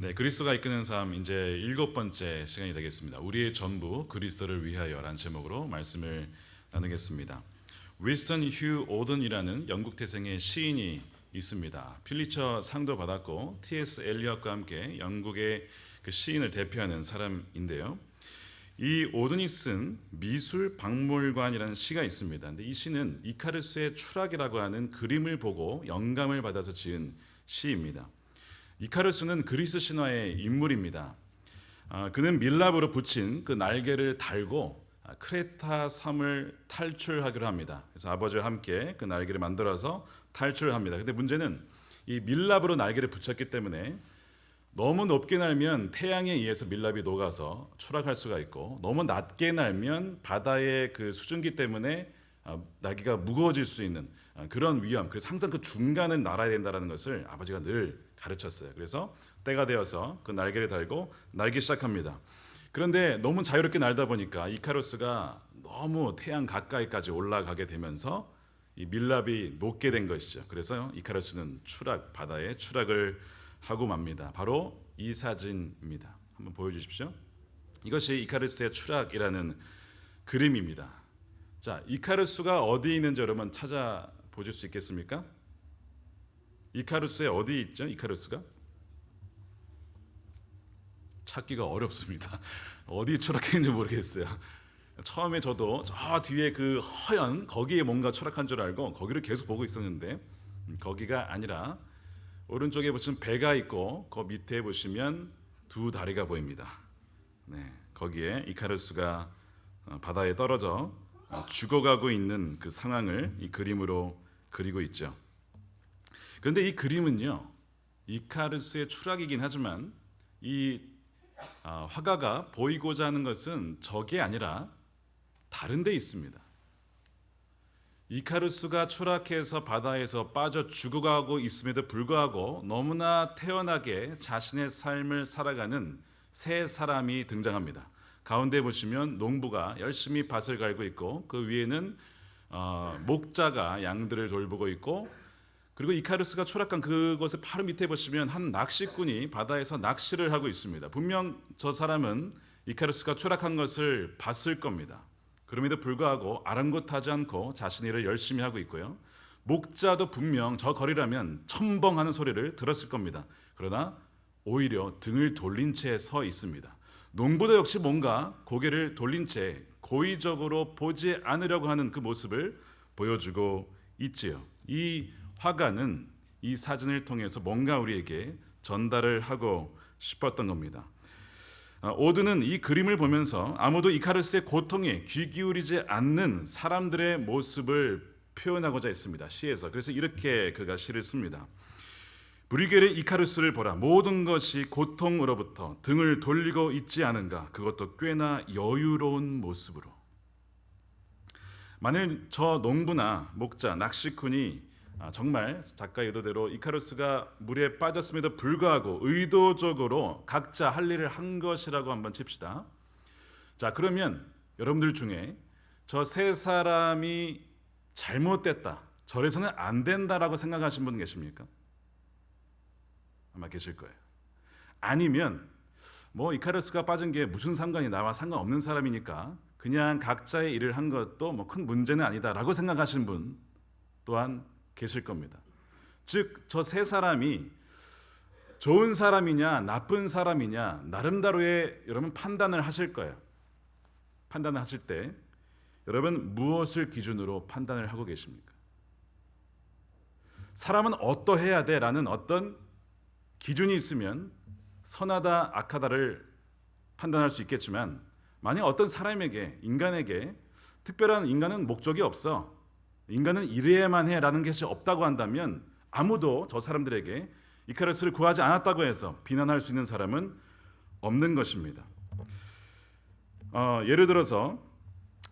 네, 그리스도가 이끄는 삶 이제 7번째 시간이 되겠습니다. 우리의 전부 그리스도를 위하여라는 제목으로 말씀을 나누겠습니다. 위스턴 휴 오든이라는 영국 태생의 시인이 있습니다. 필리처 상도 받았고 T.S. 엘리엇과 함께 영국의 그 시인을 대표하는 사람인데요. 이 오든이 쓴 미술 박물관이라는 시가 있습니다. 근데 이 시는 이카루스의 추락이라고 하는 그림을 보고 영감을 받아서 지은 시입니다. 이카루스는 그리스 신화의 인물입니다. 그는 밀랍으로 붙인 그 날개를 달고 크레타 섬을 탈출하기로 합니다. 그래서 아버지와 함께 그 날개를 만들어서 탈출을 합니다. 근데 문제는 이 밀랍으로 날개를 붙였기 때문에 너무 높게 날면 태양에 의해서 밀랍이 녹아서 추락할 수가 있고, 너무 낮게 날면 바다의 그 수증기 때문에 날개가 무거워질 수 있는 그런 위험, 그래서 항상 그 중간을 날아야 된다는 것을 아버지가 늘 가르쳤어요. 그래서 때가 되어서 그 날개를 달고 날기 시작합니다. 그런데 너무 자유롭게 날다 보니까 이카루스가 너무 태양 가까이까지 올라가게 되면서 이 밀랍이 녹게 된 것이죠. 그래서 이카루스는 바다에 추락을 하고 맙니다. 바로 이 사진입니다. 한번 보여주십시오. 이것이 이카루스의 추락이라는 그림입니다. 자, 이카루스가 어디 있는지 여러분 찾아보실 수 있겠습니까? 이카루스에 어디 있죠? 이카루스가? 찾기가 어렵습니다. 어디 추락했는지 모르겠어요. 처음에 저도 저 뒤에 그 허연 거기에 뭔가 추락한 줄 알고 거기를 계속 보고 있었는데 거기가 아니라 오른쪽에 보시면 배가 있고 그 밑에 보시면 두 다리가 보입니다. 네, 거기에 이카루스가 바다에 떨어져 죽어가고 있는 그 상황을 이 그림으로 그리고 있죠. 그런데 이 그림은요, 이카루스의 추락이긴 하지만 이 화가가 보이고자 하는 것은 저게 아니라 다른 데 있습니다. 이카루스가 추락해서 바다에서 빠져 죽어가고 있음에도 불구하고 너무나 태연하게 자신의 삶을 살아가는 세 사람이 등장합니다. 가운데 보시면 농부가 열심히 밭을 갈고 있고, 그 위에는 목자가 양들을 돌보고 있고, 그리고 이카루스가 추락한 그곳의 바로 밑에 보시면 한 낚시꾼이 바다에서 낚시를 하고 있습니다. 분명 저 사람은 이카루스가 추락한 것을 봤을 겁니다. 그럼에도 불구하고 아랑곳하지 않고 자신의 일을 열심히 하고 있고요. 목자도 분명 저 거리라면 첨벙하는 소리를 들었을 겁니다. 그러나 오히려 등을 돌린 채 서 있습니다. 농부도 역시 뭔가 고개를 돌린 채 고의적으로 보지 않으려고 하는 그 모습을 보여주고 있지요. 이 화가는 이 사진을 통해서 뭔가 우리에게 전달을 하고 싶었던 겁니다. 오드는 이 그림을 보면서 아무도 이카루스의 고통에 귀 기울이지 않는 사람들의 모습을 표현하고자 했습니다. 시에서. 그래서 이렇게 그가 시를 씁니다. 브리겔의 이카루스를 보라. 모든 것이 고통으로부터 등을 돌리고 있지 않은가. 그것도 꽤나 여유로운 모습으로. 만일 저 농부나 목자, 낚시꾼이 정말 작가의 의도대로 이카루스가 물에 빠졌음에도 불구하고 의도적으로 각자 할 일을 한 것이라고 한번 칩시다. 자, 그러면 여러분들 중에 저 세 사람이 잘못됐다, 저래서는 안 된다라고 생각하신 분 계십니까? 아마 계실 거예요. 아니면 뭐 이카루스가 빠진 게 무슨 상관이, 나와 상관없는 사람이니까 그냥 각자의 일을 한 것도 뭐 큰 문제는 아니다라고 생각하시는 분 또한 계실 겁니다. 즉, 저 세 사람이 좋은 사람이냐 나쁜 사람이냐 나름대로의 여러분 판단을 하실 거예요. 판단을 하실 때 여러분 무엇을 기준으로 판단을 하고 계십니까? 사람은 어떠해야 돼 라는 어떤 기준이 있으면 선하다 악하다를 판단할 수 있겠지만, 만약 어떤 사람에게, 인간에게 특별한, 인간은 목적이 없어, 인간은 이래야만 해라는 것이 없다고 한다면 아무도 저 사람들에게 이카루스를 구하지 않았다고 해서 비난할 수 있는 사람은 없는 것입니다. 예를 들어서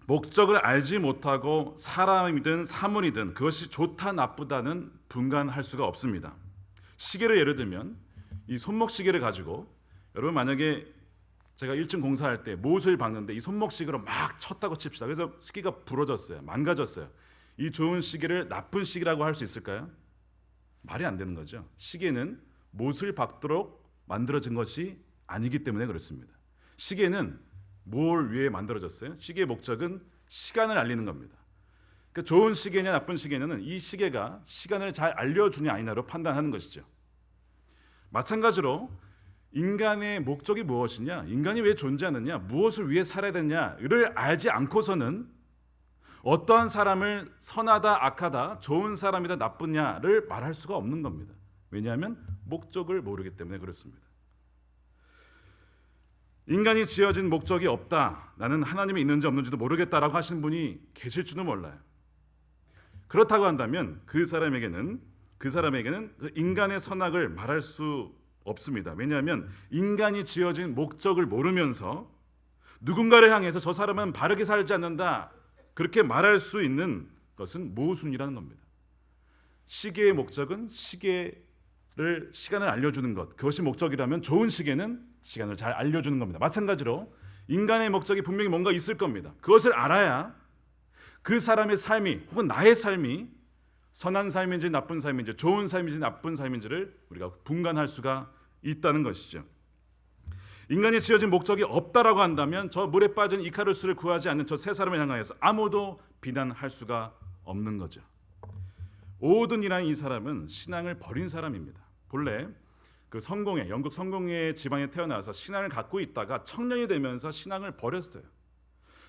목적을 알지 못하고 사람이든 사물이든 그것이 좋다 나쁘다는 분간할 수가 없습니다. 시계를 예를 들면 이 손목 시계를 가지고 여러분 만약에 제가 1층 공사할 때 못을 박는데 이 손목 시계로 막 쳤다고 칩시다. 그래서 시계가 부러졌어요. 망가졌어요. 이 좋은 시계를 나쁜 시계라고 할 수 있을까요? 말이 안 되는 거죠. 시계는 못을 박도록 만들어진 것이 아니기 때문에 그렇습니다. 시계는 뭘 위해 만들어졌어요? 시계의 목적은 시간을 알리는 겁니다. 그러니까 좋은 시계냐 나쁜 시계냐는 이 시계가 시간을 잘 알려주냐 아니냐로 판단하는 것이죠. 마찬가지로 인간의 목적이 무엇이냐, 인간이 왜 존재하느냐, 무엇을 위해 살아야 되냐를 알지 않고서는 어떠한 사람을 선하다 악하다, 좋은 사람이다 나쁘냐를 말할 수가 없는 겁니다. 왜냐하면 목적을 모르기 때문에 그렇습니다. 인간이 지어진 목적이 없다, 나는 하나님이 있는지 없는지도 모르겠다라고 하시는 분이 계실지도 몰라요. 그렇다고 한다면 그 사람에게는 그 인간의 선악을 말할 수 없습니다. 왜냐하면 인간이 지어진 목적을 모르면서 누군가를 향해서 저 사람은 바르게 살지 않는다 그렇게 말할 수 있는 것은 모순이라는 겁니다. 시계의 목적은 시간을 알려주는 것, 그것이 목적이라면 좋은 시계는 시간을 잘 알려주는 겁니다. 마찬가지로 인간의 목적이 분명히 뭔가 있을 겁니다. 그것을 알아야 그 사람의 삶이 혹은 나의 삶이 선한 삶인지 나쁜 삶인지, 좋은 삶인지 나쁜 삶인지를 우리가 분간할 수가 있다는 것이죠. 인간이 지어진 목적이 없다라고 한다면 저 물에 빠진 이카루스를 구하지 않는 저 세 사람을 향하여서 아무도 비난할 수가 없는 거죠. 오든이라는 이 사람은 신앙을 버린 사람입니다. 본래 영국 성공회 지방에 태어나서 신앙을 갖고 있다가 청년이 되면서 신앙을 버렸어요.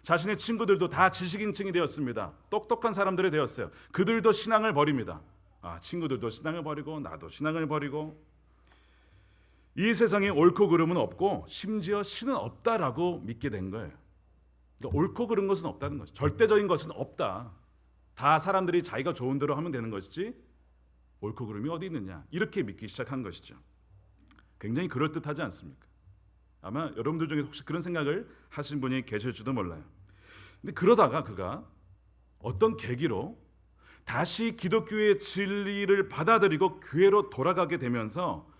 자신의 친구들도 다 지식인층이 되었습니다. 똑똑한 사람들이 되었어요. 그들도 신앙을 버립니다. 친구들도 신앙을 버리고 나도 신앙을 버리고, 이 세상에 옳고 그름은 없고 심지어 신은 없다라고 믿게 된 거예요. 그러니까 옳고 그른 것은 없다는 거죠. 절대적인 것은 없다. 다 사람들이 자기가 좋은 대로 하면 되는 것이지 옳고 그름이 어디 있느냐, 이렇게 믿기 시작한 것이죠. 굉장히 그럴듯하지 않습니까? 아마 여러분들 중에 혹시 그런 생각을 하신 분이 계실지도 몰라요. 근데 그러다가 그가 어떤 계기로 다시 기독교의 진리를 받아들이고 교회로 돌아가게 되면서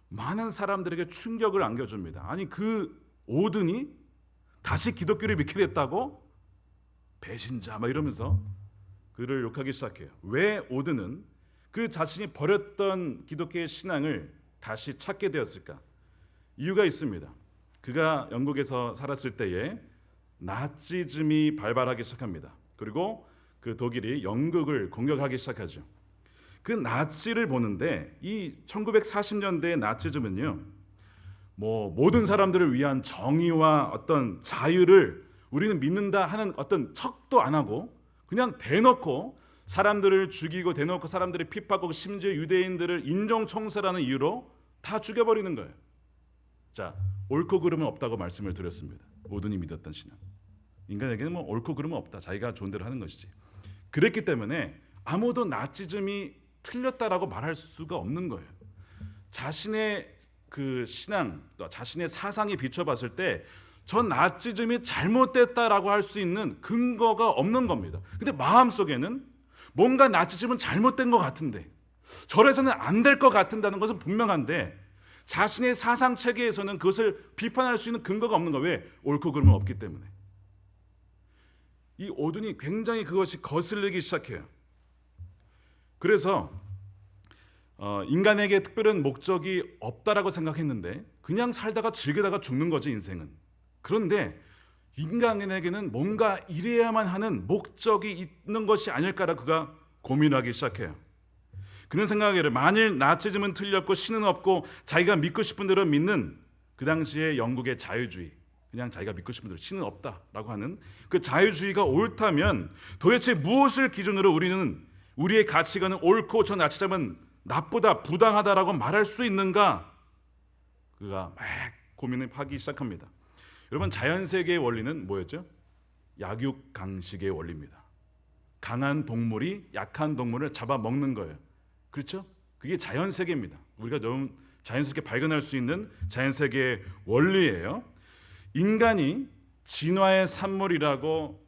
많은 사람들에게 충격을 안겨줍니다. 아니, 그 오든이 다시 기독교를 믿게 됐다고? 배신자 막 이러면서 그를 욕하기 시작해요. 왜 오든은 그 자신이 버렸던 기독교의 신앙을 다시 찾게 되었을까? 이유가 있습니다. 그가 영국에서 살았을 때에 나치즘이 발발하기 시작합니다. 그리고 그 독일이 영국을 공격하기 시작하죠. 그 나치를 보는데 이 1940년대의 나치즘은요, 모든 사람들을 위한 정의와 어떤 자유를 우리는 믿는다 하는 어떤 척도 안 하고 그냥 대놓고 사람들을 죽이고 대놓고 사람들을 핍박하고 심지어 유대인들을 인종청사라는 이유로 다 죽여버리는 거예요. 자, 옳고 그름은 없다고 말씀을 드렸습니다. 오든이 믿었던 신앙. 인간에게는 옳고 그름은 없다. 자기가 좋은 대로 하는 것이지. 그랬기 때문에 아무도 나치즘이 틀렸다라고 말할 수가 없는 거예요. 자신의 그 신앙, 또 자신의 사상에 비춰봤을 때 저 나치즘이 잘못됐다라고 할 수 있는 근거가 없는 겁니다. 근데 마음속에는 뭔가 나치즘은 잘못된 것 같은데, 저래서는 안 될 것 같은다는 것은 분명한데 자신의 사상 체계에서는 그것을 비판할 수 있는 근거가 없는 거예요. 왜? 옳고 그름은 없기 때문에. 이 오든이 굉장히 그것이 거슬리기 시작해요. 그래서 인간에게 특별한 목적이 없다라고 생각했는데 그냥 살다가 즐기다가 죽는 거지, 인생은. 그런데 인간에게는 뭔가 이래야만 하는 목적이 있는 것이 아닐까라 그가 고민하기 시작해요. 그는 생각하기를 만일 나치즘은 틀렸고 신은 없고 자기가 믿고 싶은 대로 믿는 그 당시의 영국의 자유주의, 그냥 자기가 믿고 싶은 대로 신은 없다라고 하는 그 자유주의가 옳다면 도대체 무엇을 기준으로 우리는 우리의 가치관은 옳고 저 나치즘은 나쁘다, 부당하다라고 말할 수 있는가? 그가 막 고민을 하기 시작합니다. 여러분, 자연세계의 원리는 뭐였죠? 약육강식의 원리입니다. 강한 동물이 약한 동물을 잡아먹는 거예요. 그렇죠? 그게 자연세계입니다. 우리가 너무 자연스럽게 발견할 수 있는 자연세계의 원리예요. 인간이 진화의 산물이라고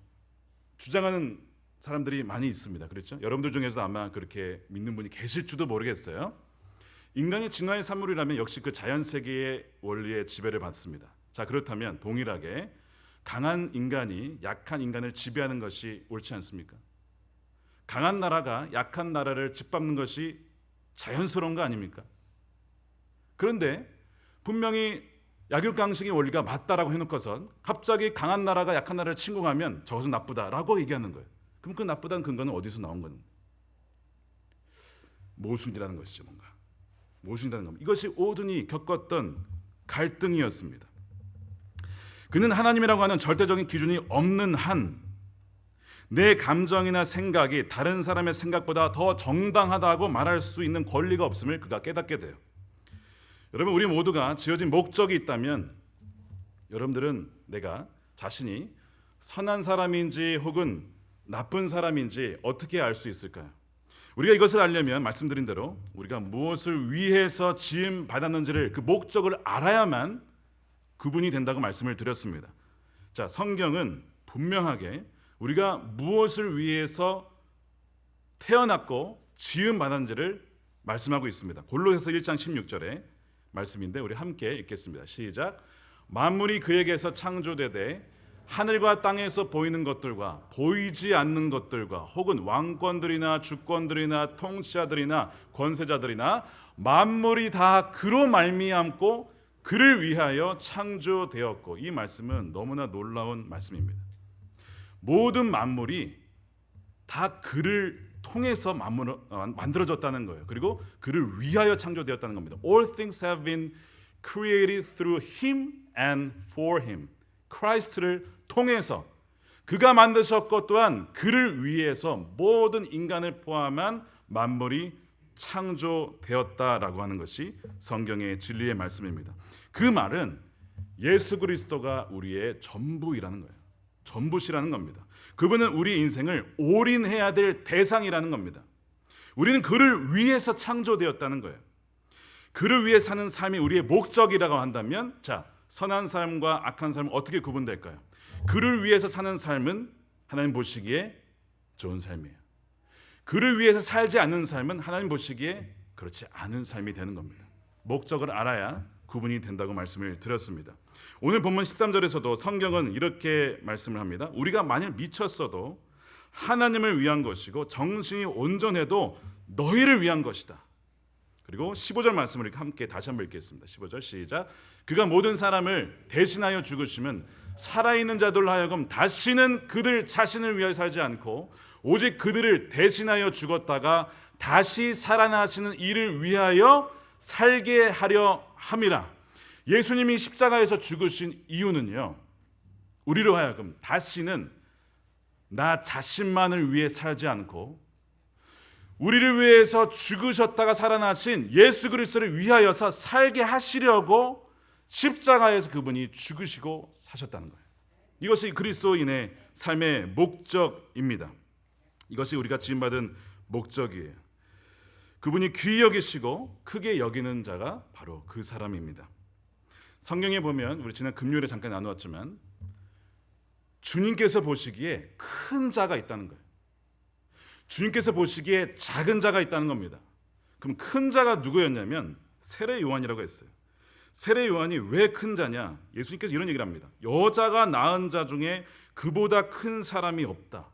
주장하는 사람들이 많이 있습니다. 그렇죠? 여러분들 중에서 아마 그렇게 믿는 분이 계실지도 모르겠어요. 인간이 진화의 산물이라면 역시 그 자연세계의 원리에 지배를 받습니다. 자, 그렇다면 동일하게 강한 인간이 약한 인간을 지배하는 것이 옳지 않습니까? 강한 나라가 약한 나라를 짓밟는 것이 자연스러운 거 아닙니까? 그런데 분명히 약육강식의 원리가 맞다라고 해놓고선 갑자기 강한 나라가 약한 나라를 침공하면 저것은 나쁘다라고 얘기하는 거예요. 그럼 그 나쁘다는 근거는 어디서 나온 건? 모순이라는 것이죠. 뭔가 모순이라는 겁니다. 이것이 오든이 겪었던 갈등이었습니다. 그는 하나님이라고 하는 절대적인 기준이 없는 한 내 감정이나 생각이 다른 사람의 생각보다 더 정당하다고 말할 수 있는 권리가 없음을 그가 깨닫게 돼요. 여러분, 우리 모두가 지어진 목적이 있다면 여러분들은 내가 자신이 선한 사람인지 혹은 나쁜 사람인지 어떻게 알 수 있을까요? 우리가 이것을 알려면 말씀드린 대로 우리가 무엇을 위해서 지음 받았는지를 그 목적을 알아야만 구분이 된다고 말씀을 드렸습니다. 자, 성경은 분명하게 우리가 무엇을 위해서 태어났고 지음 받았는지를 말씀하고 있습니다. 골로새서 1장 16절에 말씀인데 우리 함께 읽겠습니다. 시작. 만물이 그에게서 창조되되 하늘과 땅에서 보이는 것들과 보이지 않는 것들과 혹은 왕권들이나 주권들이나 통치자들이나 권세자들이나 만물이 다 그로 말미암고 그를 위하여 창조되었고, 이 말씀은 너무나 놀라운 말씀입니다. 모든 만물이 다 그를 통해서 만들어졌다는 거예요. 그리고 그를 위하여 창조되었다는 겁니다. All things have been created through Him and for Him. 크라이스트를 통해서 그가 만드셨고 또한 그를 위해서 모든 인간을 포함한 만물이 창조되었다라고 하는 것이 성경의 진리의 말씀입니다. 그 말은 예수 그리스도가 우리의 전부이라는 거예요. 전부시라는 겁니다. 그분은 우리 인생을 올인해야 될 대상이라는 겁니다. 우리는 그를 위해서 창조되었다는 거예요. 그를 위해 사는 삶이 우리의 목적이라고 한다면, 자, 선한 삶과 악한 삶은 어떻게 구분될까요? 그를 위해서 사는 삶은 하나님 보시기에 좋은 삶이에요. 그를 위해서 살지 않는 삶은 하나님 보시기에 그렇지 않은 삶이 되는 겁니다. 목적을 알아야 구분이 된다고 말씀을 드렸습니다. 오늘 본문 13절에서도 성경은 이렇게 말씀을 합니다. 우리가 만일 미쳤어도 하나님을 위한 것이고 정신이 온전해도 너희를 위한 것이다. 그리고 15절 말씀을 함께 다시 한번 읽겠습니다. 15절 시작. 그가 모든 사람을 대신하여 죽으시면 살아있는 자들로 하여금 다시는 그들 자신을 위하여 살지 않고 오직 그들을 대신하여 죽었다가 다시 살아나시는 이를 위하여 살게 하려 함이라. 예수님이 십자가에서 죽으신 이유는요, 우리로 하여금 다시는 나 자신만을 위해 살지 않고 우리를 위해서 죽으셨다가 살아나신 예수 그리스도를 위하여서 살게 하시려고 십자가에서 그분이 죽으시고 사셨다는 거예요. 이것이 그리스도인의 삶의 목적입니다. 이것이 우리가 지음받은 목적이에요. 그분이 귀히 여기시고 크게 여기는 자가 바로 그 사람입니다. 성경에 보면 우리 지난 금요일에 잠깐 나누었지만 주님께서 보시기에 큰 자가 있다는 거예요. 주님께서 보시기에 작은 자가 있다는 겁니다. 그럼 큰 자가 누구였냐면 세례 요한이라고 했어요. 세례 요한이 왜 큰 자냐? 예수님께서 이런 얘기를 합니다. 여자가 낳은 자 중에 그보다 큰 사람이 없다.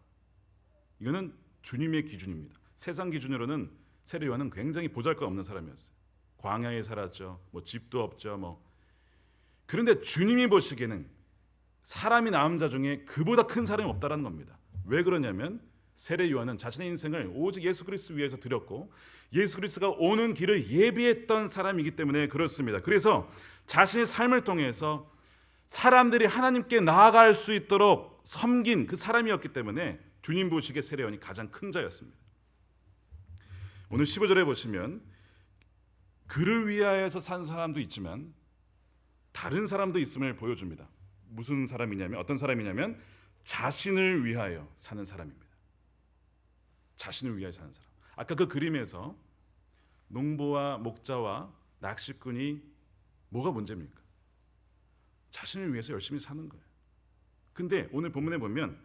이거는 주님의 기준입니다. 세상 기준으로는 세례 요한은 굉장히 보잘것없는 사람이었어요. 광야에 살았죠. 집도 없죠. 그런데 주님이 보시기에는 사람이 낳은 자 중에 그보다 큰 사람이 없다라는 겁니다. 왜 그러냐면 세례 요한은 자신의 인생을 오직 예수 그리스도 위해서 드렸고 예수 그리스도가 오는 길을 예비했던 사람이기 때문에 그렇습니다. 그래서 자신의 삶을 통해서 사람들이 하나님께 나아갈 수 있도록 섬긴 그 사람이었기 때문에 주님 보시기에 세례 요한이 가장 큰 자였습니다. 오늘 15절에 보시면 그를 위하여서 산 사람도 있지만 다른 사람도 있음을 보여줍니다. 무슨 사람이냐면, 어떤 사람이냐면 자신을 위하여 사는 사람입니다. 자신을 위하여 사는 사람. 아까 그 그림에서 농부와 목자와 낚시꾼이 뭐가 문제입니까? 자신을 위해서 열심히 사는 거예요. 근데 오늘 본문에 보면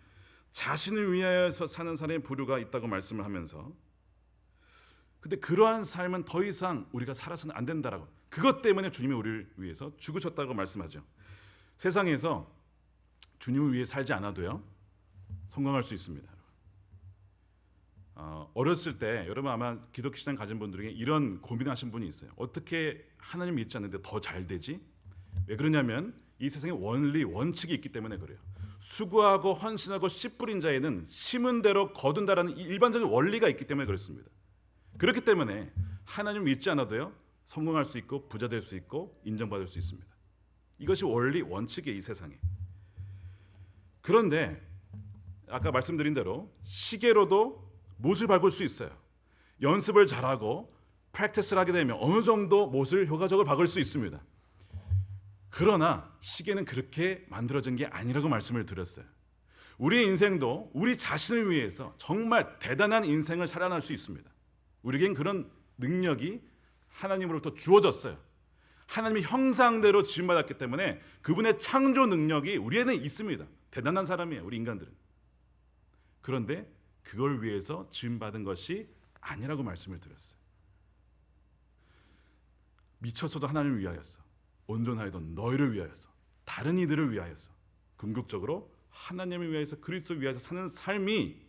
자신을 위하여서 사는 사람의 부류가 있다고 말씀을 하면서, 근데 그러한 삶은 더 이상 우리가 살아서는 안 된다라고, 그것 때문에 주님이 우리를 위해서 죽으셨다고 말씀하죠. 세상에서 주님을 위해 살지 않아도요 성공할 수 있습니다. 어렸을 때 여러분 아마 기독교 신앙 가진 분들 중에 이런 고민하신 분이 있어요. 어떻게 하나님 믿지 않는데 더 잘 되지? 왜 그러냐면 이 세상에 원리, 원칙이 있기 때문에 그래요. 수고하고 헌신하고 씨 뿌린 자에는 심은 대로 거둔다라는 일반적인 원리가 있기 때문에 그렇습니다. 그렇기 때문에 하나님 믿지 않아도요 성공할 수 있고 부자 될 수 있고 인정받을 수 있습니다. 이것이 원리, 원칙이에요, 이 세상에. 그런데 아까 말씀드린 대로 시계로도 못을 바꿀 수 있어요. 연습을 잘하고 프랙티스를 하게 되면 어느 정도 못을 효과적으로 바꿀 수 있습니다. 그러나 시계는 그렇게 만들어진 게 아니라고 말씀을 드렸어요. 우리의 인생도 우리 자신을 위해서 정말 대단한 인생을 살아날 수 있습니다. 우리에겐 그런 능력이 하나님으로부터 주어졌어요. 하나님의 형상대로 지음받았기 때문에 그분의 창조 능력이 우리에는 있습니다. 대단한 사람이에요, 우리 인간들은. 그런데 그걸 위해서 지음받은 것이 아니라고 말씀을 드렸어요. 미쳤어도 하나님을 위하여서, 온전하여도 너희를 위하여서, 다른 이들을 위하여서, 궁극적으로 하나님을 위하여서, 그리스도를 위하여서 사는 삶이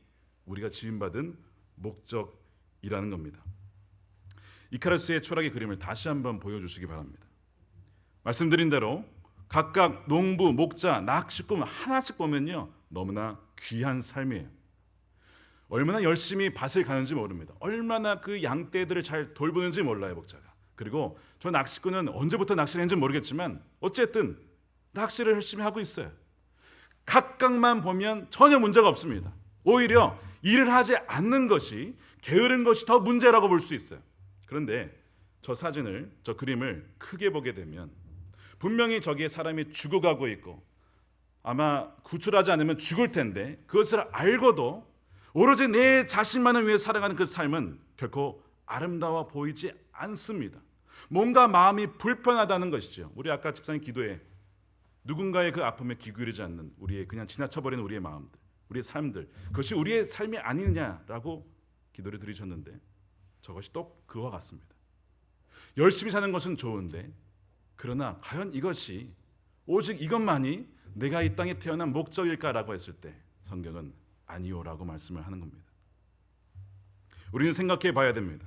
우리가 지음받은 목적이라는 겁니다. 이카루스의 추락의 그림을 다시 한번 보여주시기 바랍니다. 말씀드린 대로 각각 농부, 목자, 낚시꾼 하나씩 보면요 너무나 귀한 삶이에요. 얼마나 열심히 밭을 가는지 모릅니다. 얼마나 그 양떼들을 잘 돌보는지 몰라요, 목자가. 그리고 저 낚시꾼은 언제부터 낚시를 했는지 모르겠지만 어쨌든 낚시를 열심히 하고 있어요. 각각만 보면 전혀 문제가 없습니다. 오히려 일을 하지 않는 것이, 게으른 것이 더 문제라고 볼 수 있어요. 그런데 저 사진을, 저 그림을 크게 보게 되면 분명히 저기에 사람이 죽어가고 있고 아마 구출하지 않으면 죽을 텐데 그것을 알고도 오로지 내 자신만을 위해 살아가는 그 삶은 결코 아름다워 보이지 않습니다. 뭔가 마음이 불편하다는 것이죠. 우리 아까 집사님 기도에 누군가의 그 아픔에 귀 기울이지 않는 우리의 그냥 지나쳐버리는 우리의 마음들, 우리의 삶들, 그것이 우리의 삶이 아니냐라고 기도를 드리셨는데 저것이 또 그와 같습니다. 열심히 사는 것은 좋은데 그러나 과연 이것이 오직 이것만이 내가 이 땅에 태어난 목적일까라고 했을 때 성경은 아니요라고 말씀을 하는 겁니다. 우리는 생각해 봐야 됩니다.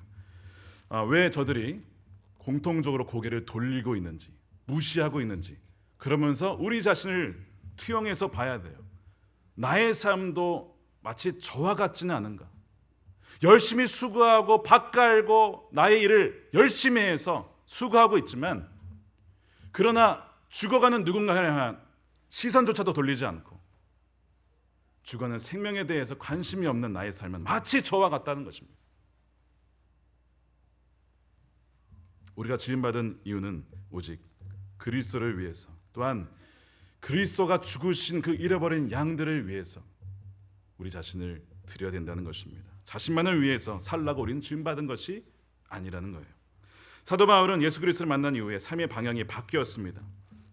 왜 저들이 공통적으로 고개를 돌리고 있는지, 무시하고 있는지, 그러면서 우리 자신을 투영해서 봐야 돼요. 나의 삶도 마치 저와 같지는 않은가? 열심히 수고하고 밭 갈고 나의 일을 열심히 해서 수고하고 있지만 그러나 죽어가는 누군가에 향한 시선조차도 돌리지 않고 죽어가는 생명에 대해서 관심이 없는 나의 삶은 마치 저와 같다는 것입니다. 우리가 지음받은 이유는 오직 그리스도를 위해서, 또한 그리스도가 죽으신 그 잃어버린 양들을 위해서 우리 자신을 드려야 된다는 것입니다. 자신만을 위해서 살라고 우리는 지음받은 것이 아니라는 거예요. 사도 바울은 예수 그리스도를 만난 이후에 삶의 방향이 바뀌었습니다.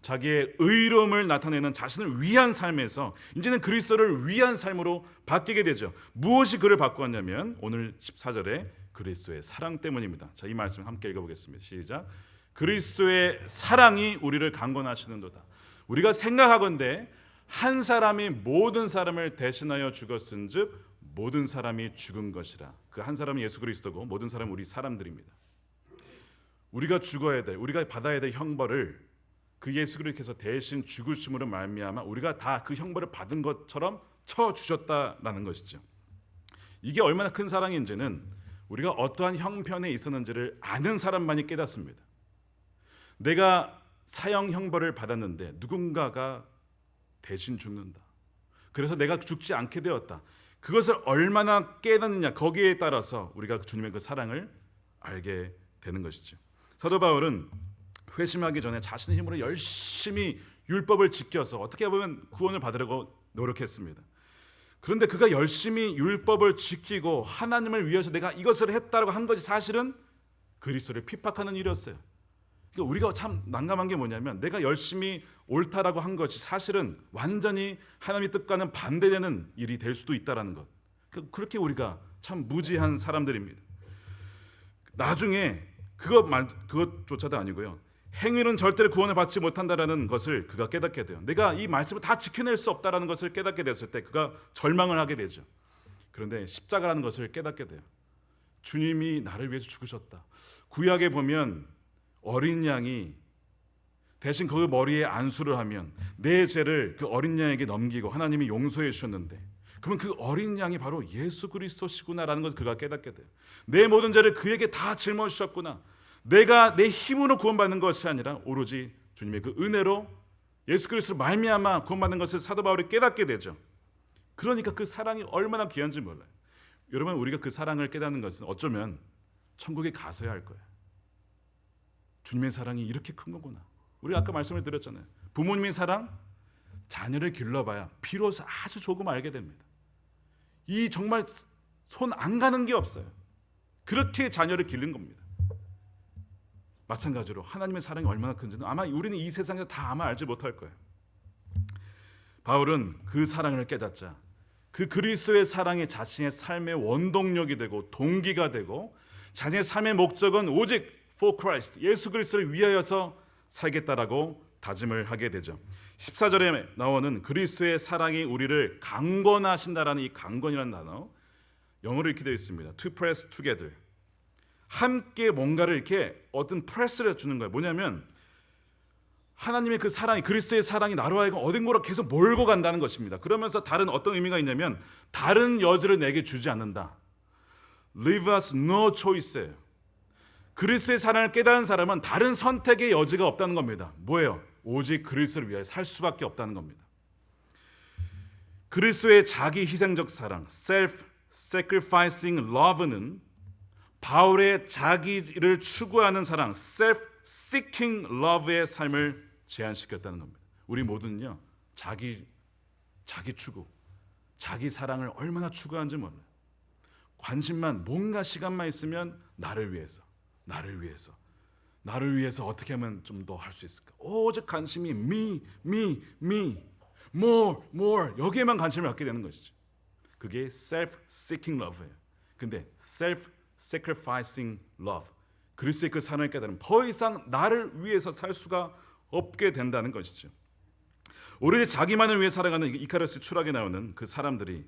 자기의 의로움을 나타내는 자신을 위한 삶에서 이제는 그리스도를 위한 삶으로 바뀌게 되죠. 무엇이 그를 바꾸었냐면 오늘 14절에 그리스도의 사랑 때문입니다. 자, 이 말씀 함께 읽어보겠습니다. 시작. 그리스도의 사랑이 우리를 강권하시는도다. 우리가 생각하건대 한 사람이 모든 사람을 대신하여 죽었은즉 모든 사람이 죽은 것이라. 그 한 사람은 예수 그리스도고 모든 사람은 우리 사람들입니다. 우리가 죽어야 될, 우리가 받아야 될 형벌을 그 예수 그리스도께서 대신 죽으심으로 말미암아 우리가 다 그 형벌을 받은 것처럼 쳐주셨다라는 것이죠. 이게 얼마나 큰 사랑인지는 우리가 어떠한 형편에 있었는지를 아는 사람만이 깨닫습니다. 내가 사형 형벌을 받았는데 누군가가 대신 죽는다. 그래서 내가 죽지 않게 되었다. 그것을 얼마나 깨닫느냐, 거기에 따라서 우리가 주님의 그 사랑을 알게 되는 것이죠. 사도 바울은 회심하기 전에 자신의 힘으로 열심히 율법을 지켜서 어떻게 보면 구원을 받으려고 노력했습니다. 그런데 그가 열심히 율법을 지키고 하나님을 위해서 내가 이것을 했다고 한 것이 사실은 그리스도를 핍박하는 일이었어요. 그러니까 우리가 참 난감한 게 뭐냐면 내가 열심히 옳다라고 한 것이 사실은 완전히 하나님의 뜻과는 반대되는 일이 될 수도 있다는 것. 그렇게 우리가 참 무지한 사람들입니다. 나중에 그것조차도 아니고요. 행위는 절대로 구원을 받지 못한다라는 것을 그가 깨닫게 돼요. 내가 이 말씀을 다 지켜낼 수 없다라는 것을 깨닫게 됐을 때 그가 절망을 하게 되죠. 그런데 십자가라는 것을 깨닫게 돼요. 주님이 나를 위해서 죽으셨다. 구약에 보면 어린 양이 대신 그 머리에 안수를 하면 내 죄를 그 어린 양에게 넘기고 하나님이 용서해 주셨는데, 그러면 그 어린 양이 바로 예수 그리스도시구나라는 것을 그가 깨닫게 돼요. 내 모든 죄를 그에게 다 짊어지셨구나. 내가 내 힘으로 구원받는 것이 아니라 오로지 주님의 그 은혜로 예수 그리스도로 말미암아 구원받는 것을 사도 바울이 깨닫게 되죠. 그러니까 그 사랑이 얼마나 귀한지 몰라요. 여러분, 우리가 그 사랑을 깨닫는 것은 어쩌면 천국에 가서야 할 거예요. 주님의 사랑이 이렇게 큰 거구나. 우리 아까 말씀을 드렸잖아요. 부모님의 사랑, 자녀를 길러봐야 비로소 아주 조금 알게 됩니다. 이 정말 손 안 가는 게 없어요. 그렇게 자녀를 기른 겁니다. 마찬가지로 하나님의 사랑이 얼마나 큰지는 아마 우리는 이 세상에서 다 아마 알지 못할 거예요. 바울은 그 사랑을 깨닫자 그 그리스도의 사랑이 자신의 삶의 원동력이 되고 동기가 되고 자신의 삶의 목적은 오직 for Christ, 예수 그리스도를 위하여서 살겠다라고 다짐을 하게 되죠. 14절에 나오는 그리스도의 사랑이 우리를 강건하신다라는 이 강건이라는 단어, 영어로 이렇게 되어 있습니다. To press together. 함께 뭔가를 이렇게 어떤 프레스를 주는 거예요. 뭐냐면 하나님의 그 사랑이, 그리스도의 사랑이 나로 하여금 어딘 곳으로 계속 몰고 간다는 것입니다. 그러면서 다른 어떤 의미가 있냐면 다른 여지를 내게 주지 않는다. Leave us no choice예요. 그리스도의 사랑을 깨달은 사람은 다른 선택의 여지가 없다는 겁니다. 뭐예요? 오직 그리스도를 위하여 살 수밖에 없다는 겁니다. 그리스도의 자기 희생적 사랑, self-sacrificing love는 바울의 자기를 추구하는 사랑, self-seeking love의 삶을 제한시켰다는 겁니다. 우리 모두는요, 자기 추구, 자기 사랑을 얼마나 추구하는지 몰라요. 관심만, 뭔가 시간만 있으면 나를 위해서 어떻게 하면 좀 더 할 수 있을까? 오직 관심이 me, more 여기에만 관심을 갖게 되는 것이죠. 그게 self-seeking love예요. 근데 self-sacrificing love, 그리스도의 그 사랑을 깨달으면 더 이상 나를 위해서 살 수가 없게 된다는 것이죠. 오로지 자기만을 위해 살아가는 이카루스 추락에 나오는 그 사람들이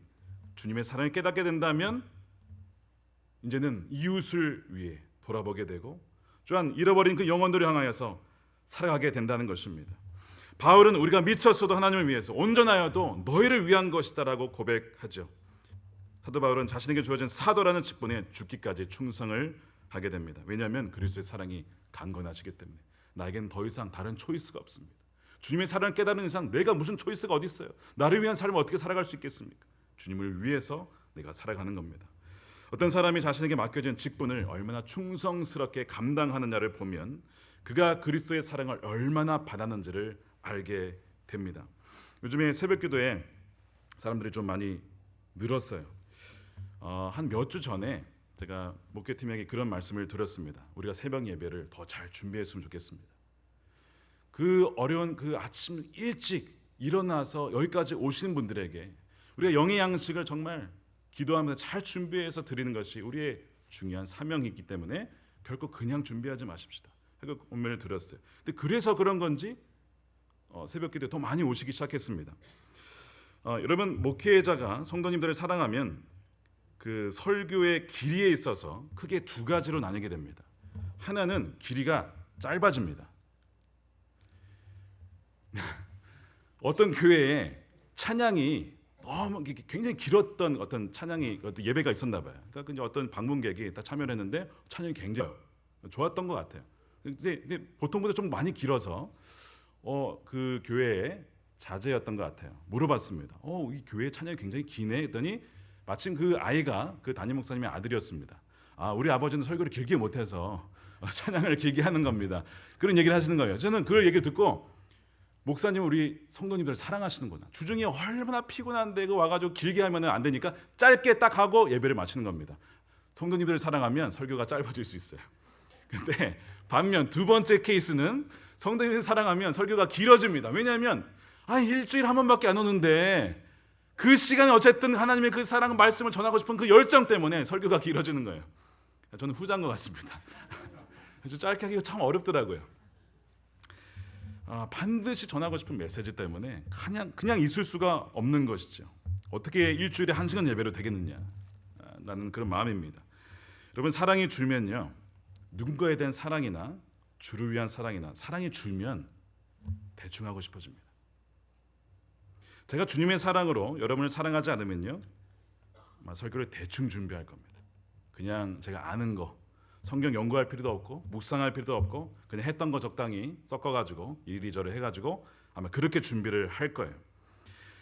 주님의 사랑을 깨닫게 된다면 이제는 이웃을 위해 돌아보게 되고 또한 잃어버린 그 영혼들을 향하여서 살아가게 된다는 것입니다. 바울은 우리가 미쳤어도 하나님을 위해서, 온전하여도 너희를 위한 것이다라고 고백하죠. 사도 바울은 자신에게 주어진 사도라는 직분에 죽기까지 충성을 하게 됩니다. 왜냐하면 그리스도의 사랑이 강건하시기 때문에 나에겐 더 이상 다른 초이스가 없습니다. 주님의 사랑을 깨달은 이상 내가 무슨 초이스가 어디 있어요? 나를 위한 삶을 어떻게 살아갈 수 있겠습니까? 주님을 위해서 내가 살아가는 겁니다. 어떤 사람이 자신에게 맡겨진 직분을 얼마나 충성스럽게 감당하느냐를 보면 그가 그리스도의 사랑을 얼마나 받았는지를 알게 됩니다. 요즘에 새벽기도에 사람들이 좀 많이 늘었어요. 한 몇 주 전에 제가 목회팀에게 그런 말씀을 드렸습니다. 우리가 새벽 예배를 더 잘 준비했으면 좋겠습니다. 그 어려운 그 아침 일찍 일어나서 여기까지 오시는 분들에게 우리가 영의 양식을 정말 기도하면서 잘 준비해서 드리는 것이 우리의 중요한 사명이 있기 때문에 결코 그냥 준비하지 마십시다. 하고 권면을 드렸어요. 근데 그래서 그런 건지 새벽 기도에 더 많이 오시기 시작했습니다. 여러분, 목회자가 성도님들을 사랑하면 그 설교의 길이에 있어서 크게 두 가지로 나뉘게 됩니다. 하나는 길이가 짧아집니다. 어떤 교회에 찬양이 너무 굉장히 길었던 어떤 찬양이 어떤 예배가 있었나 봐요. 그러니까 이제 어떤 방문객이 다 참여를 했는데 찬양이 굉장히 좋았던 것 같아요. 근데 보통보다 좀 많이 길어서 그 교회의 자제였던 것 같아요. 물어봤습니다. 이 교회 찬양이 굉장히 기네 했더니 마침 그 아이가 그 담임 목사님의 아들이었습니다. 우리 아버지는 설교를 길게 못해서 찬양을 길게 하는 겁니다. 그런 얘기를 하시는 거예요. 저는 그 얘기를 듣고 목사님 우리 성도님들 사랑하시는구나. 주중에 얼마나 피곤한데 그 와가지고 길게 하면 안 되니까 짧게 딱 하고 예배를 마치는 겁니다. 성도님들을 사랑하면 설교가 짧아질 수 있어요. 근데 반면 두 번째 케이스는 성도님들 사랑하면 설교가 길어집니다. 왜냐하면 일주일에 한 번밖에 안 오는데 그 시간에 어쨌든 하나님의 그 사랑 말씀을 전하고 싶은 그 열정 때문에 설교가 길어지는 거예요. 저는 후자인 것 같습니다. 그래서 짧게 하기가 참 어렵더라고요. 반드시 전하고 싶은 메시지 때문에 그냥 있을 수가 없는 것이죠. 어떻게 일주일에 1시간 예배로 되겠느냐. 싶다라는 그런 마음입니다. 여러분, 사랑이 줄면요, 누군가에 대한 사랑이나 주를 위한 사랑이나 사랑이 줄면 대충 하고 싶어집니다. 제가 주님의 사랑으로 여러분을 사랑하지 않으면요, 설교를 대충 준비할 겁니다. 그냥 제가 아는 거, 성경 연구할 필요도 없고 묵상할 필요도 없고 그냥 했던 거 적당히 섞어가지고 이리저리 해가지고 아마 그렇게 준비를 할 거예요.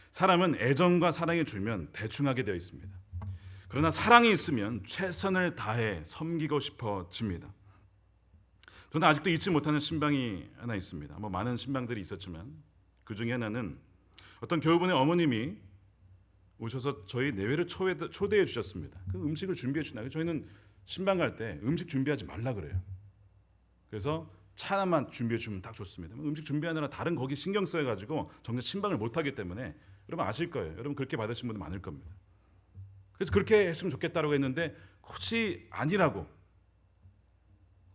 사람은 애정과 사랑이 줄면 대충 하게 되어 있습니다. 그러나 사랑이 있으면 최선을 다해 섬기고 싶어집니다. 저는 아직도 잊지 못하는 신방이 하나 있습니다. 많은 신방들이 있었지만 그 중에 하나는 어떤 교우분의 어머님이 오셔서 저희 내외를 초대해 주셨습니다. 그 음식을 준비해 주나. 저희는 신방 갈 때 음식 준비하지 말라 그래요. 그래서 차 하나만 준비해 주면 딱 좋습니다. 음식 준비하느라 다른 거기 신경 써가지고 정작 신방을 못 하기 때문에 여러분 아실 거예요. 여러분 그렇게 받으신 분들 많을 겁니다. 그래서 그렇게 했으면 좋겠다라고 했는데 혹시 아니라고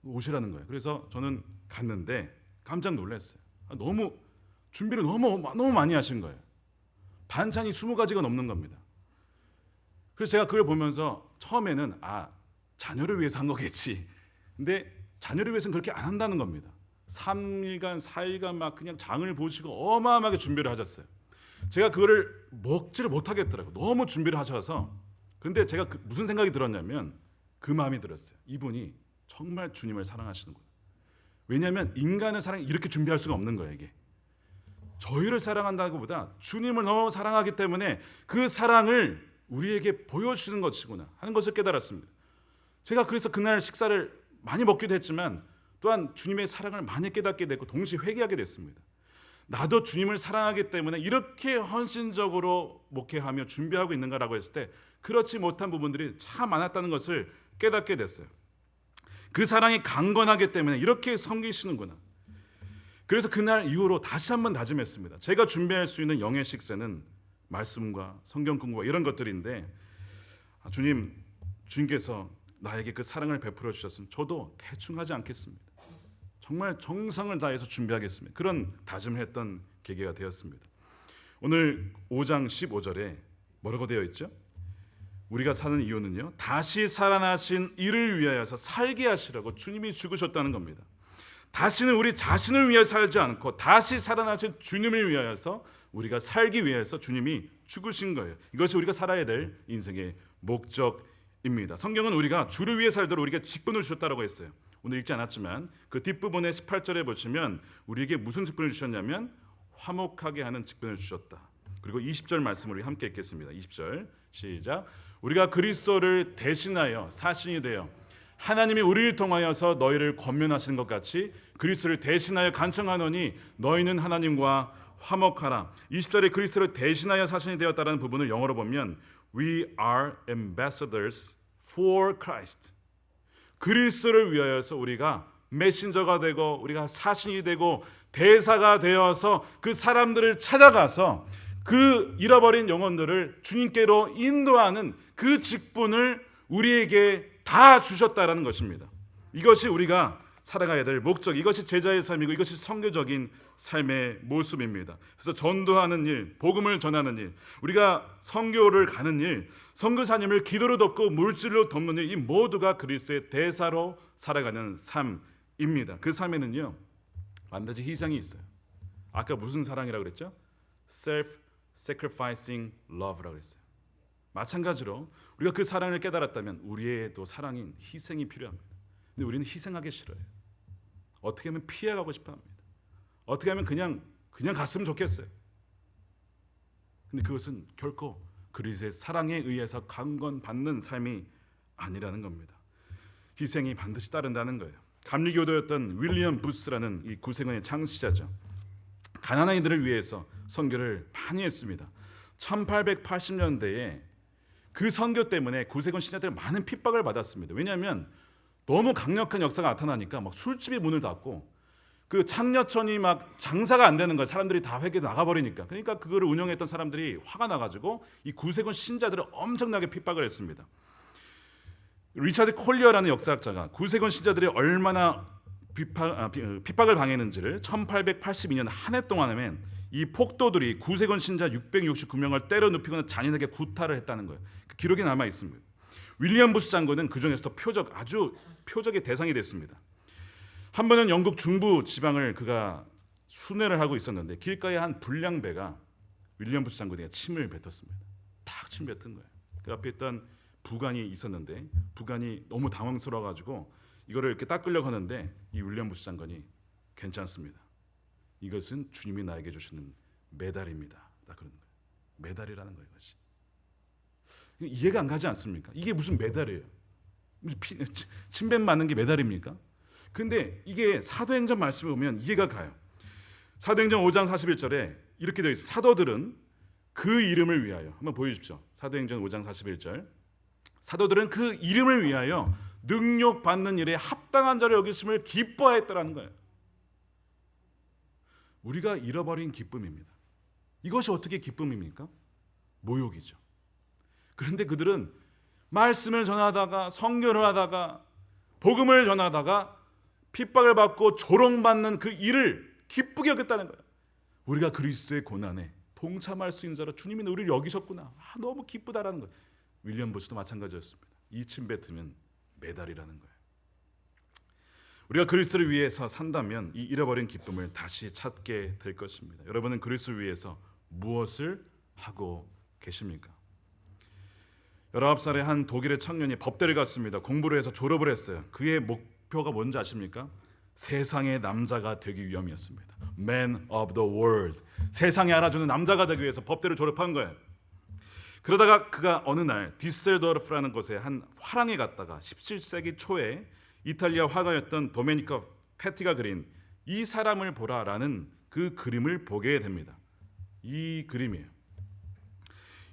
오시라는 거예요. 그래서 저는 갔는데 깜짝 놀랐어요. 너무 준비를 너무 많이 하신 거예요. 반찬이 20가지가 넘는 겁니다. 그래서 제가 그걸 보면서 처음에는 자녀를 위해서 한 거겠지. 근데 자녀를 위해서는 그렇게 안 한다는 겁니다. 3일간 4일간 막 그냥 장을 보시고 어마어마하게 준비를 하셨어요. 제가 그거를 먹지를 못하겠더라고요. 너무 준비를 하셔서. 근데 제가 무슨 생각이 들었냐면 그 마음이 들었어요. 이분이 정말 주님을 사랑하시는구나. 왜냐하면 인간을 이렇게 준비할 수가 없는 거예요. 이게 저희를 사랑한다고 보다 주님을 너무 사랑하기 때문에 그 사랑을 우리에게 보여주시는 것이구나 하는 것을 깨달았습니다. 제가 그래서 그날 식사를 많이 먹기도 했지만 또한 주님의 사랑을 많이 깨닫게 됐고 동시에 회개하게 됐습니다. 나도 주님을 사랑하기 때문에 이렇게 헌신적으로 목회하며 준비하고 있는가라고 했을 때 그렇지 못한 부분들이 참 많았다는 것을 깨닫게 됐어요. 그 사랑이 강건하기 때문에 이렇게 섬기시는구나. 그래서 그날 이후로 다시 한번 다짐했습니다. 제가 준비할 수 있는 영의 식사는 말씀과 성경 공부와 이런 것들인데 주님께서 나에게 그 사랑을 베풀어 주셨으면 저도 대충 하지 않겠습니다. 정말 정성을 다해서 준비하겠습니다. 그런 다짐을 했던 계기가 되었습니다. 오늘 5장 15절에 뭐라고 되어 있죠? 우리가 사는 이유는요, 다시 살아나신 이를 위하여서 살게 하시라고 주님이 죽으셨다는 겁니다. 다시는 우리 자신을 위해 살지 않고 다시 살아나신 주님을 위하여서 우리가 살기 위해서 주님이 죽으신 거예요. 이것이 우리가 살아야 될 인생의 목적입니다. 성경은 우리가 주를 위해 살도록 우리에게 직분을 주셨다고 했어요. 오늘 읽지 않았지만 그 뒷부분의 18절에 보시면 우리에게 무슨 직분을 주셨냐면 화목하게 하는 직분을 주셨다. 그리고 20절 말씀을 우리 함께 읽겠습니다. 20절 시작. 우리가 그리스도를 대신하여 사신이 되어 하나님이 우리를 통하여서 너희를 권면하시는 것 같이 그리스도를 대신하여 간청하노니 너희는 하나님과 화목하라. 20절에 그리스도를 대신하여 사신이 되었다는 부분을 영어로 보면 We are ambassadors for Christ. 그리스도를 위하여서 우리가 메신저가 되고 우리가 사신이 되고 대사가 되어서 그 사람들을 찾아가서 그 잃어버린 영혼들을 주님께로 인도하는 그 직분을 우리에게 다 주셨다라는 것입니다. 이것이 우리가 살아가야 될 목적, 이것이 제자의 삶이고 이것이 선교적인 삶의 모습입니다. 그래서 전도하는 일, 복음을 전하는 일, 우리가 선교를 가는 일, 선교사님을 기도로 돕고 물질로 돕는 일, 이 모두가 그리스도의 대사로 살아가는 삶입니다. 그 삶에는요 반드시 희생이 있어요. 아까 무슨 사랑이라고 그랬죠? Self-sacrificing love라고 그랬어요. 마찬가지로 우리가 그 사랑을 깨달았다면 우리의 또 사랑인 희생이 필요합니다. 근데 우리는 희생하기 싫어요. 어떻게 하면 피해가고 싶어합니다. 어떻게 하면 그냥 갔으면 좋겠어요. 근데 그것은 결코 그리스도의 사랑에 의해서 강권받는 삶이 아니라는 겁니다. 희생이 반드시 따른다는 거예요. 감리교도였던 윌리엄 부스라는 이 구세군의 창시자죠. 가난한 이들을 위해서 선교를 많이 했습니다. 1880년대에 그 선교 때문에 구세군 신자들이 많은 핍박을 받았습니다. 왜냐하면 너무 강력한 역사가 나타나니까 막 술집이 문을 닫고 그 창녀촌이 막 장사가 안 되는 거예요. 사람들이 다 회개 나가버리니까. 그러니까 그거를 운영했던 사람들이 화가 나가지고 이 구세군 신자들을 엄청나게 핍박을 했습니다. 리차드 콜리어라는 역사학자가 구세군 신자들이 얼마나 핍박을 당했는지를 1882년 한 해 동안에 이 폭도들이 구세군 신자 669명을 때려 눕히거나 잔인하게 구타를 했다는 거예요. 그 기록이 남아 있습니다. 윌리엄 부시 장군은 그 중에서도 아주 표적의 대상이 됐습니다. 한 번은 영국 중부 지방을 그가 순회를 하고 있었는데 길가에 한 불량배가 윌리엄 부시 장군에게 침을 뱉었습니다. 탁 침 뱉은 거예요. 그 앞에 있던 부관이 있었는데 부관이 너무 당황스러워가지고 이거를 이렇게 닦으려고 하는데 이 윌리엄 부시 장관이 괜찮습니다. 이것은 주님이 나에게 주시는 메달입니다. 딱 그러는 거예요. 메달이라는 거예요, 이것이. 이해가 안 가지 않습니까? 이게 무슨 메달이에요? 무슨 침뱉 맞는 게 메달입니까? 근데 이게 사도행전 말씀에 보면 이해가 가요. 사도행전 5장 41절에 이렇게 되어 있습니다. 사도들은 그 이름을 위하여, 한번 보여주십시오. 사도행전 5장 41절. 사도들은 그 이름을 위하여 능력 받는 일에 합당한 자를 여기심을 기뻐했더라는 거예요. 우리가 잃어버린 기쁨입니다. 이것이 어떻게 기쁨입니까? 모욕이죠. 그런데 그들은 말씀을 전하다가 성결을 하다가 복음을 전하다가 핍박을 받고 조롱받는 그 일을 기쁘게 여겼다는 거예요. 우리가 그리스도의 고난에 동참할 수 있는 자로 주님이 우리를 여기셨구나. 너무 기쁘다라는 거예요. 윌리엄 부시도 마찬가지였습니다. 이 침 뱉으면 메달이라는 거예요. 우리가 그리스도를 위해서 산다면 이 잃어버린 기쁨을 다시 찾게 될 것입니다. 여러분은 그리스도를 위해서 무엇을 하고 계십니까? 19살의 한 독일의 청년이 법대를 갔습니다. 공부를 해서 졸업을 했어요. 그의 목표가 뭔지 아십니까? 세상의 남자가 되기 위함이었습니다. Man of the world. 세상에 알아주는 남자가 되기 위해서 법대를 졸업한 거예요. 그러다가 그가 어느 날 디셀도르프라는 곳에 한 화랑에 갔다가 17세기 초에 이탈리아 화가였던 도메니코 페티가 그린 이 사람을 보라라는 그 그림을 보게 됩니다. 이 그림이에요.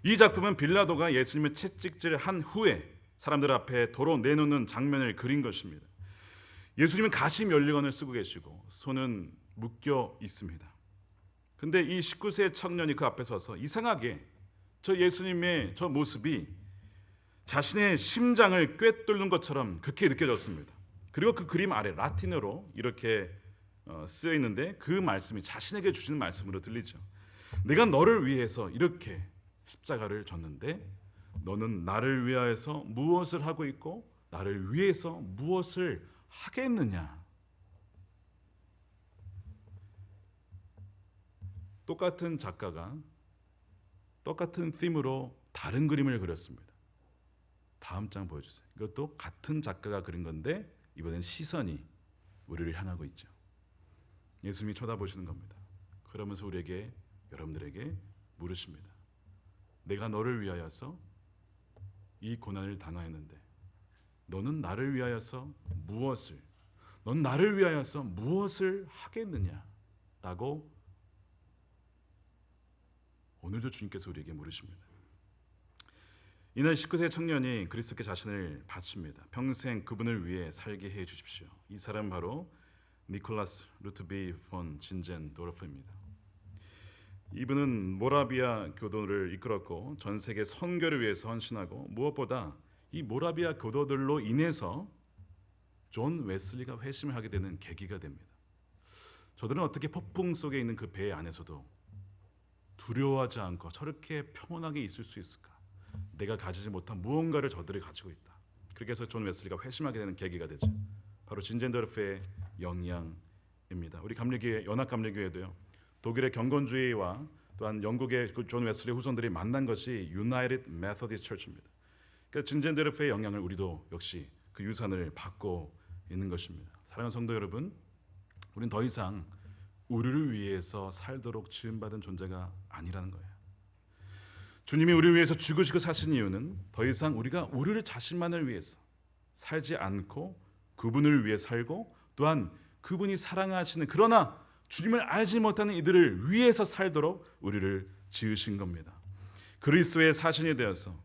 이 작품은 빌라도가 예수님의 채찍질한 후에 사람들 앞에 도로 내놓는 장면을 그린 것입니다. 예수님은 가시 면류관을 쓰고 계시고 손은 묶여 있습니다. 근데 이 19세 청년이 그 앞에 서서 이상하게 저 예수님의 저 모습이 자신의 심장을 꿰뚫는 것처럼 그렇게 느껴졌습니다. 그리고 그 그림 아래 라틴어로 이렇게 쓰여 있는데 그 말씀이 자신에게 주시는 말씀으로 들리죠. 내가 너를 위해서 이렇게 십자가를 졌는데 너는 나를 위하여서 무엇을 하고 있고 나를 위해서 무엇을 하겠느냐. 똑같은 작가가 똑같은 팀으로 다른 그림을 그렸습니다. 다음 장 보여주세요. 이것도 같은 작가가 그린 건데 이번엔 시선이 우리를 향하고 있죠. 예수님이 쳐다보시는 겁니다. 그러면서 여러분들에게 물으십니다. 내가 너를 위하여서 이 고난을 당하였는데 너는 나를 위하여서 넌 나를 위하여서 무엇을 하겠느냐라고 오늘도 주님께서 우리에게 물으십니다. 이날 19세 청년이 그리스도께 자신을 바칩니다. 평생 그분을 위해 살게 해 주십시오. 이 사람 바로 니콜라스 루트비 폰 진젠도르프입니다. 이분은 모라비아 교도를 이끌었고 전 세계 선교를 위해서 헌신하고 무엇보다 이 모라비아 교도들로 인해서 존 웨슬리가 회심을 하게 되는 계기가 됩니다. 저들은 어떻게 폭풍 속에 있는 그 배 안에서도 두려워하지 않고 저렇게 평온하게 있을 수 있을까? 내가 가지지 못한 무언가를 저들이 가지고 있다. 그렇게 해서 존 웨슬리가 회심하게 되는 계기가 되죠. 바로 진젠도르프의 영향입니다. 우리 감리교회, 연합감리교회도요. 독일의 경건주의와 또한 영국의 그 존 웨슬리 후손들이 만난 것이 United Methodist Church입니다. 그러니까 진젠도르프의 영향을 우리도 역시 그 유산을 받고 있는 것입니다. 사랑하는 성도 여러분, 우리는 더 이상 우리를 위해서 살도록 지음받은 존재가 아니라는 거예요. 주님이 우리를 위해서 죽으시고 사신 이유는 더 이상 우리가 우리를 자신만을 위해서 살지 않고 그분을 위해 살고 또한 그분이 사랑하시는 그러나 주님을 알지 못하는 이들을 위해서 살도록 우리를 지으신 겁니다. 그리스도의 사신이 되어서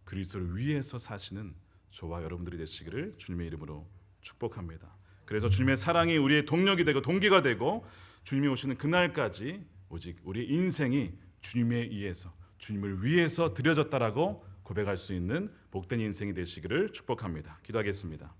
그리스도를 위해서 사시는 저와 여러분들이 되시기를 주님의 이름으로 축복합니다. 그래서 주님의 사랑이 우리의 동력이 되고 동기가 되고 주님이 오시는 그날까지 오직 우리 인생이 주님에 의해서 주님을 위해서 드려졌다라고 고백할 수 있는 복된 인생이 되시기를 축복합니다. 기도하겠습니다.